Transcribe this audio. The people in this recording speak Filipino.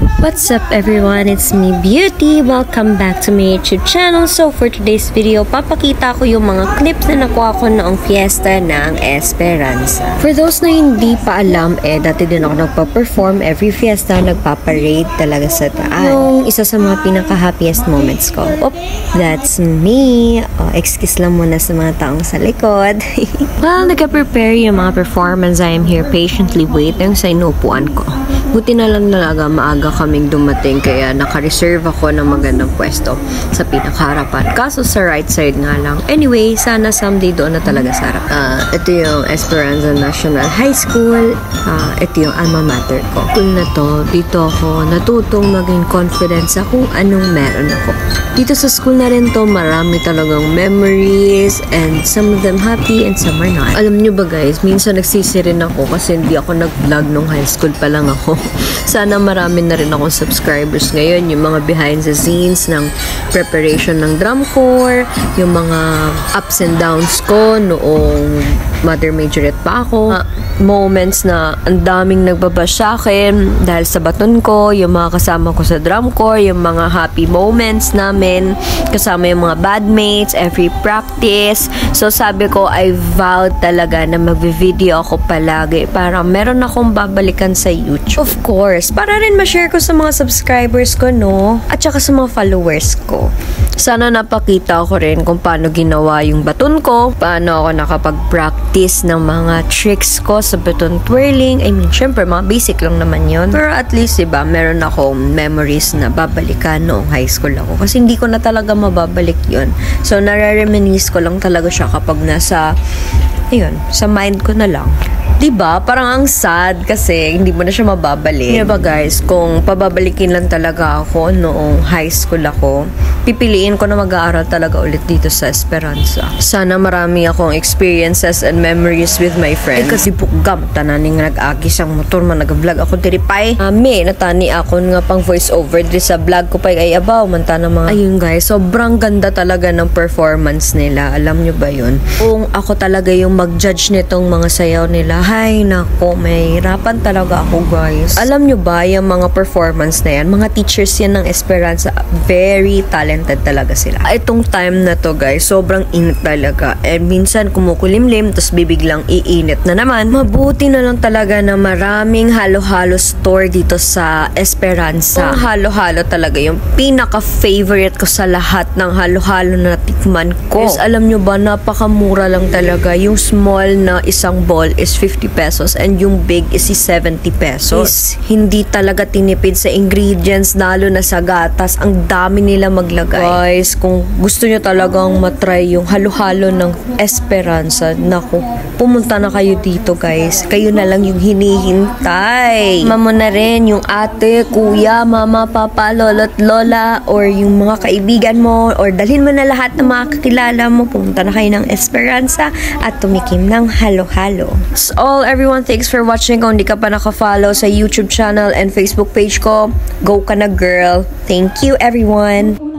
What's up everyone? It's me, Beauty. Welcome back to my YouTube channel. So for today's video, papakita ko yung mga clips na nakuha ko noong fiesta ng Esperanza. For those na hindi pa alam, dati din ako nagpa-perform every fiesta, nagpa-parade talaga sa taas. Yung isa sa mga pinaka-happiest moments ko. Oop, that's me. Excuse lang muna sa mga taong sa likod. Well, nagka-prepare yung mga performance. I am here patiently waiting sa inupuan ko. Buti na lang talaga maaga kaming dumating kaya naka-reserve ako ng magandang pwesto sa pinakaharapan. Kaso sa right side nga lang. Anyway, sana someday doon na talaga sa harap. Ito yung Esperanza National High School. Ito yung alma mater ko. School na to, dito ako natutong maging confident sa kung anong meron ako. Dito sa school na rin to, marami talagang memories and some of them happy and some are not. Alam nyo ba guys, minsan nagsisi rin ako kasi hindi ako nag-vlog nung high school pa lang ako. Sana marami na rin akong subscribers ngayon. Yung mga behind the scenes ng preparation ng drum corps, yung mga ups and downs ko noong mother majorette pa ako. Moments na ang daming nagbabash sa akin dahil sa baton ko, yung mga kasama ko sa drum corps, yung mga happy moments namin, kasama yung mga bandmates, every practice. So sabi ko, I vowed talaga na mag-video ako palagi para meron akong babalikan sa YouTube. Of course, para rin ma-share ko sa mga subscribers ko, no? At saka sa mga followers ko. Sana napakita ko rin kung paano ginawa yung baton ko, paano ako nakapag-practice ng mga tricks ko sa baton twirling. I mean, syempre, mga basic lang naman yun. Pero at least, diba, meron akong memories na babalikan noong high school ako. Kasi hindi ko na talaga mababalik yun. So, nare-reminisce ko lang talaga siya kapag nasa, ayun, sa mind ko na lang. Diba? Parang ang sad kasi hindi mo na siya mababalik. Diba guys, kung pababalikin lang talaga ako noong high school ako, pipiliin ko na mag-aaral talaga ulit dito sa Esperanza. Sana marami akong experiences and memories with my friends. Kasi bukgam, tananing nag-agi sang motor man nag-vlog ako diripay. Natani ako nga pang voice over diri sa vlog ko pa ay abaw man ta mga. Ayun guys, sobrang ganda talaga ng performance nila. Alam nyo ba yun? Kung ako talaga yung mag-judge nitong mga sayaw nila, ay, nako, may hirapan talaga ako, guys. Alam nyo ba, yung mga performance na yan, mga teachers yan ng Esperanza, very talented talaga sila. Itong time na to, guys, sobrang init talaga. And minsan, kumukulimlim, tapos bibiglang iinit na naman. Mabuti na lang talaga na maraming halo-halo store dito sa Esperanza. Yung halo-halo talaga, yung pinaka-favorite ko sa lahat ng halo-halo na tikman ko. Yes, alam nyo ba, napakamura lang talaga. Yung small na isang ball is 50 pesos and yung big is 70 pesos. Hindi talaga tinipid sa ingredients, lalo na sa gatas. Ang dami nila maglagay. Guys, kung gusto nyo talagang matry yung halo-halo ng Esperanza, naku, pumunta na kayo dito guys. Kayo na lang yung hinihintay. Mamo na rin yung ate, kuya, mama, papa, lolo't lola, or yung mga kaibigan mo, or dalhin mo na lahat ng mga kakilala mo. Pumunta na kayo ng Esperanza at tumikim ng halo-halo. So, all everyone, thanks for watching. Kung hindi ka pa naka-follow sa YouTube channel and Facebook page ko, go ka na girl. Thank you everyone.